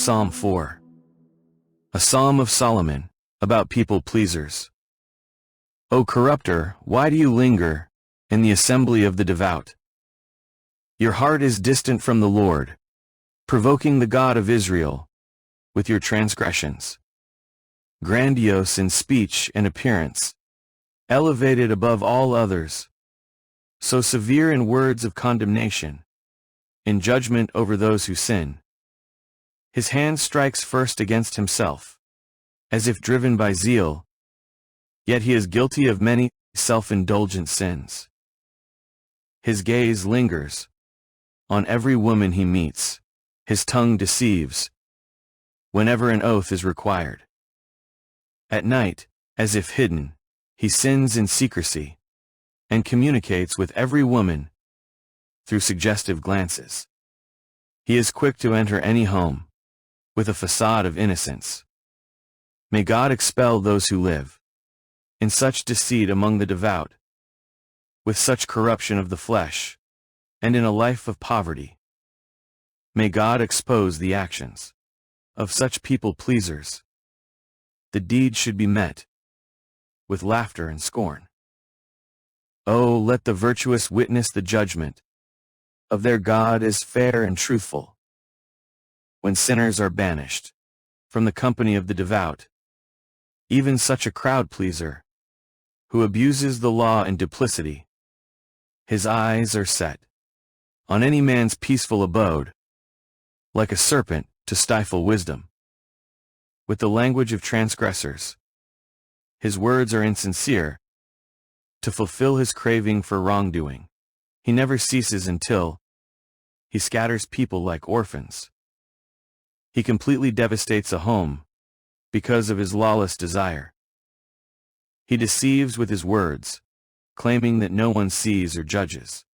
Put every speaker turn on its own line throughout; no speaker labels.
Psalm 4. A Psalm of Solomon, about people pleasers. O corrupter, why do you linger in the assembly of the devout? Your heart is distant from the Lord, provoking the God of Israel with your transgressions. Grandiose in speech and appearance, elevated above all others, so severe in words of condemnation, in judgment over those who sin. His hand strikes first against himself, as if driven by zeal, yet he is guilty of many self-indulgent sins. His gaze lingers on every woman he meets, his tongue deceives, whenever an oath is required. At night, as if hidden, he sins in secrecy, and communicates with every woman through suggestive glances. He is quick to enter any home, with a facade of innocence. May God expel those who live in such deceit among the devout, with such corruption of the flesh, and in a life of poverty. May God expose the actions of such people-pleasers. The deed should be met with laughter and scorn. Oh, let the virtuous witness the judgment of their God as fair and truthful. When sinners are banished from the company of the devout, even such a crowd-pleaser who abuses the law in duplicity, his eyes are set on any man's peaceful abode, like a serpent to stifle wisdom. With the language of transgressors, his words are insincere, to fulfill his craving for wrongdoing. He never ceases until he scatters people like orphans. He completely devastates a home because of his lawless desire. He deceives with his words, claiming that no one sees or judges.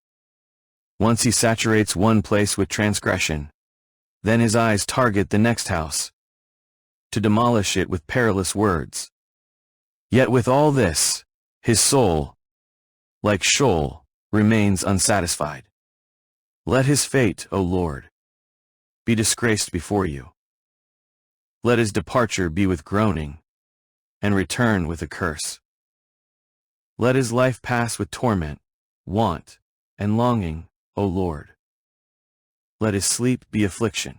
Once he saturates one place with transgression, then his eyes target the next house, to demolish it with perilous words. Yet with all this, his soul, like Sheol, remains unsatisfied. Let his fate, O Lord, be disgraced before you. Let his departure be with groaning, and return with a curse. Let his life pass with torment, want, and longing, O Lord. Let his sleep be affliction,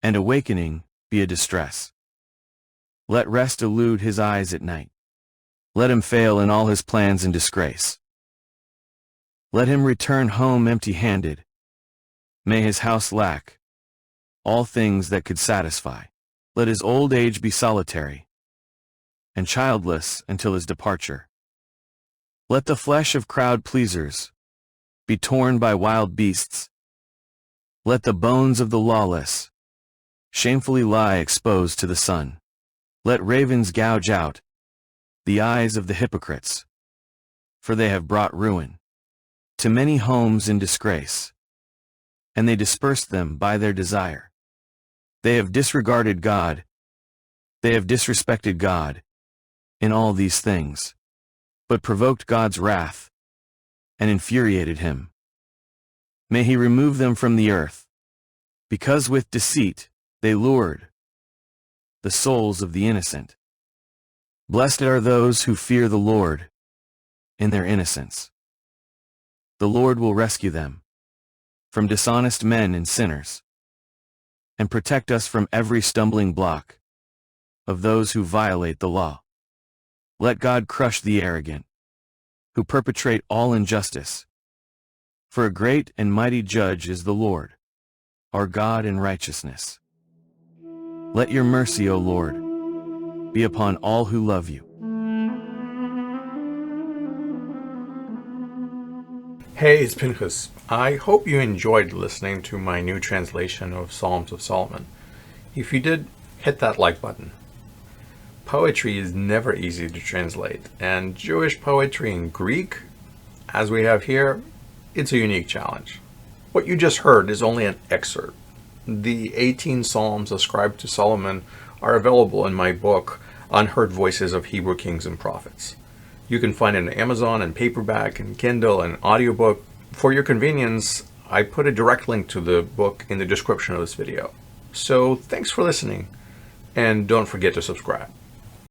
and awakening be a distress. Let rest elude his eyes at night. Let him fail in all his plans in disgrace. Let him return home empty-handed. May his house lack all things that could satisfy. Let his old age be solitary and childless until his departure. Let the flesh of crowd-pleasers be torn by wild beasts. Let the bones of the lawless shamefully lie exposed to the sun. Let ravens gouge out the eyes of the hypocrites, for they have brought ruin to many homes in disgrace, and they dispersed them by their desire. They have disregarded God, they have disrespected God in all these things, but provoked God's wrath and infuriated him. May he remove them from the earth, because with deceit they lured the souls of the innocent. Blessed are those who fear the Lord in their innocence. The Lord will rescue them from dishonest men and sinners, and protect us from every stumbling block of those who violate the law. Let God crush the arrogant, who perpetrate all injustice. For a great and mighty judge is the Lord, our God in righteousness. Let your mercy, O Lord, be upon all who love you.
Hey, it's Pinchas. I hope you enjoyed listening to my new translation of Songs of Solomon. If you did, hit that like button. Poetry is never easy to translate, and Jewish poetry in Greek, as we have here, it's a unique challenge. What you just heard is only an excerpt. The 18 Psalms ascribed to Solomon are available in my book, Unheard Voices of Hebrew Kings and Prophets. You can find it on Amazon and paperback and Kindle and audiobook. For your convenience, I put a direct link to the book in the description of this video. So thanks for listening, and don't forget to subscribe.